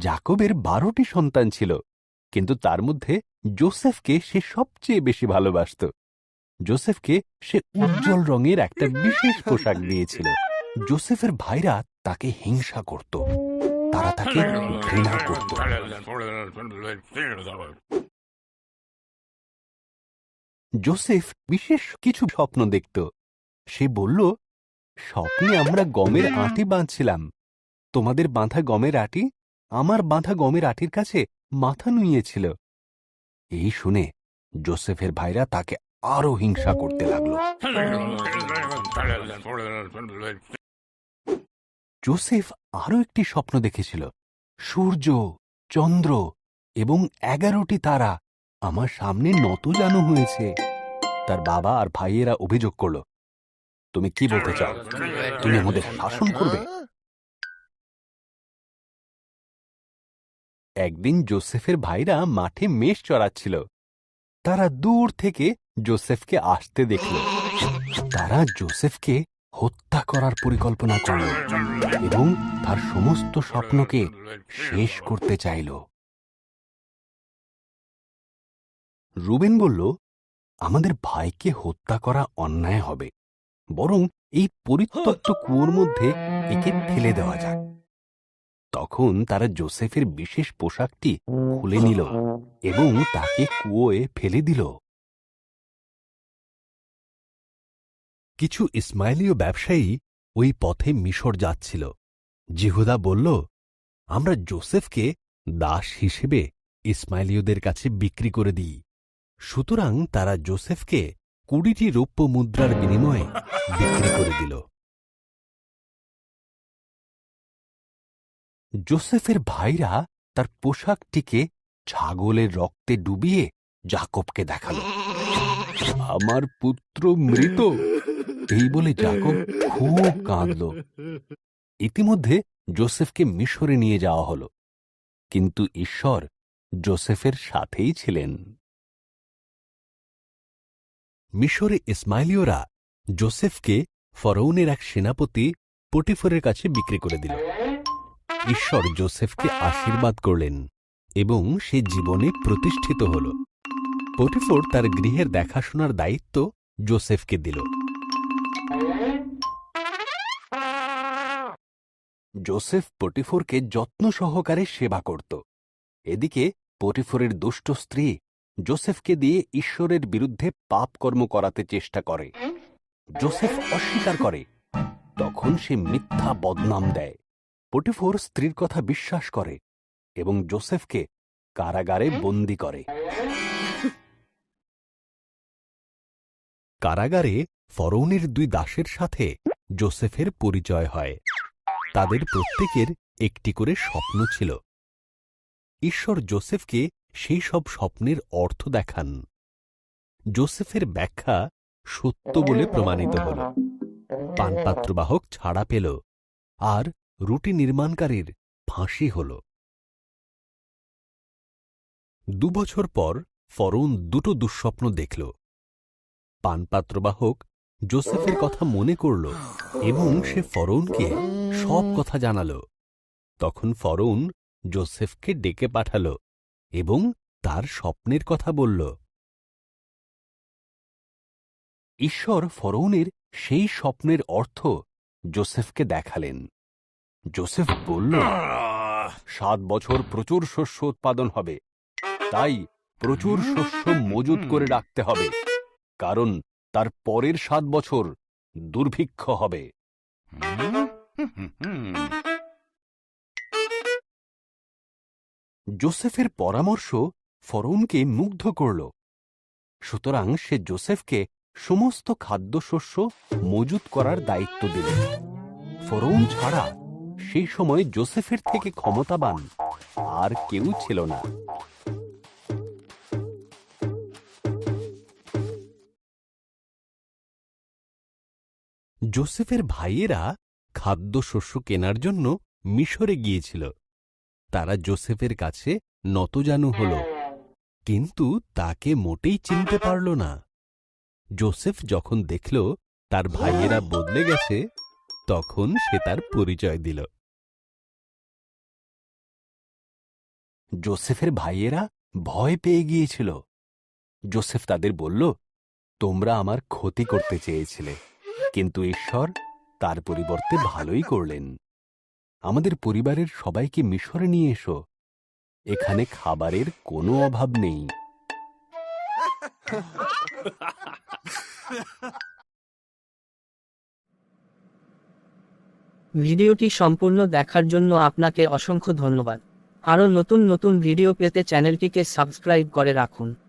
জাকবের 12টি সন্তান ছিল, কিন্তু তার মধ্যে যোসেফকে সে সবচেয়ে বেশি ভালোবাসত। যোসেফকে সে উজ্জ্বল রঙের একটা বিশেষ পোশাক দিয়েছিল। যোসেফের ভাইরা তাকে হিংসা করত, তারা তাকে ঘৃণা করত। যোসেফ বিশেষ কিছু স্বপ্ন দেখত। সে বলল, স্বপ্নে আমরা গমের আঁটি বাঁধছিলাম। তোমাদের বাঁধা গমের আঁটি আমার বাঁধা গমের আঁটির কাছে মাথা নুইয়েছিল। এই শুনে যোসেফের ভাইরা তাকে আরো হিংসা করতে লাগল। যোসেফ আরো একটি স্বপ্ন দেখেছিল। সূর্য, চন্দ্র এবং 11টি তারা আমার সামনে নতজানু হয়েছে। তার বাবা আর ভাইয়েরা অভিযোগ করল, তুমি কি বলতে চাও? তুমি আমাদের শাসন করবে? একদিন যোসেফের ভাইরা মাঠে মেষ চড়াচ্ছিল। তারা দূর থেকে যোসেফকে আসতে দেখল। তারা যোসেফকে হত্যা করার পরিকল্পনা করল এবং তার সমস্ত স্বপ্নকে শেষ করতে চাইল। রুবেন বলল, আমাদের ভাইকে হত্যা করা অন্যায় হবে, বরং এই পরিত্যক্ত কুয়োর মধ্যে একে ফেলে দেওয়া যাক। তখন তারা যোসেফের বিশেষ পোশাকটি খুলে নিল এবং তাকে কুয়োয় ফেলে দিল। কিছু ইসমাইলীয় ব্যবসায়ী ওই পথে মিশর যাচ্ছিল। জিহুদা বলল, আমরা যোসেফকে দাস হিসেবে ইসমাইলীয়দের কাছে বিক্রি করে দিই। সুতরাং তারা যোসেফকে 20টি রৌপ্য মুদ্রার বিনিময়ে বিক্রি করে দিল। যোসেফের ভাইরা তার পোশাকটিকে ছাগলের রক্তে ডুবিয়ে জাকবকে দেখাল। আমার পুত্র মৃত, এই বলে জাকব খুব কাঁদল। ইতিমধ্যে যোসেফকে মিশরে নিয়ে যাওয়া হল, কিন্তু ঈশ্বর যোসেফের সাথেই ছিলেন। মিশরে ইসমাইলীয়রা যোসেফকে ফরৌনের এক সেনাপতি পটিফরের কাছে বিক্রি করে দিল। ঈশ্বর যোসেফকে আশীর্বাদ করলেন এবং সে জীবনে প্রতিষ্ঠিত হল। পটিফর তার গৃহের দেখাশোনার দায়িত্ব যোসেফকে দিল। যোসেফ পটিফরকে যত্ন সহকারে সেবা করত। এদিকে পটিফরের দুষ্ট স্ত্রী যোসেফকে দিয়ে ঈশ্বরের বিরুদ্ধে পাপকর্ম করাতে চেষ্টা করে। যোসেফ অস্বীকার করে। তখন সে মিথ্যা বদনাম দেয়। পটিফর স্ত্রীর কথা বিশ্বাস করে এবং যোসেফকে কারাগারে বন্দী করে। কারাগারে ফরৌনের 2 দাসের সাথে যোসেফের পরিচয় হয়। তাদের প্রত্যেকের একটি করে স্বপ্ন ছিল। ঈশ্বর যোসেফকে সেই সব স্বপ্নের অর্থ দেখান। যোসেফের ব্যাখ্যা সত্য বলে প্রমাণিত হল। পানপাত্রবাহক ছাড়া পেল আর রুটি নির্মাণকারীর ফাঁসি হল। 2 বছর পর ফরৌন 2টো দুঃস্বপ্ন দেখল। পানপাত্রবাহক যোসেফের কথা মনে করল এবং সে ফরৌনকে সব কথা জানাল। তখন ফরৌন যোসেফকে ডেকে পাঠাল এবং তার স্বপ্নের কথা বলল। ঈশ্বর ফরৌনের সেই স্বপ্নের অর্থ যোসেফকে দেখালেন। যোসেফ বলল, 7 বছর প্রচুর শস্য উৎপাদন হবে, তাই প্রচুর শস্য মজুত করে রাখতে হবে, কারণ তার পরের 7 বছর দুর্ভিক্ষ হবে। যোসেফের পরামর্শ ফরৌনকে মুগ্ধ করল। সুতরাং সে যোসেফকে সমস্ত খাদ্যশস্য মজুত করার দায়িত্ব দিল। ফরৌন ছাড়া সেই সময় যোসেফের থেকে ক্ষমতাবান আর কেউ ছিল না। যোসেফের ভাইয়েরা খাদ্যশস্য কেনার জন্য মিশরে গিয়েছিল। তারা যোসেফের কাছে নতজানু হল, কিন্তু তাকে মোটেই চিনতে পারল না। যোসেফ যখন দেখল তার ভাইয়েরা বদলে গেছে, তখন সে তার পরিচয় দিল। যোসেফের ভাইয়েরা ভয় পেয়ে গিয়েছিল। যোসেফ তাদের বলল, তোমরা আমার ক্ষতি করতে চেয়েছিলে, কিন্তু ঈশ্বর তার পরিবর্তে ভালোই করলেন। আমাদের পরিবারের সবাইকে মিশরে নিয়ে এসো, এখানে খাবারের কোনো অভাব নেই। ভিডিওটি সম্পূর্ণ দেখার জন্য আপনাকে অসংখ্য ধন্যবাদ। আরও নতুন নতুন ভিডিও পেতে চ্যানেলটিকে সাবস্ক্রাইব করে রাখুন।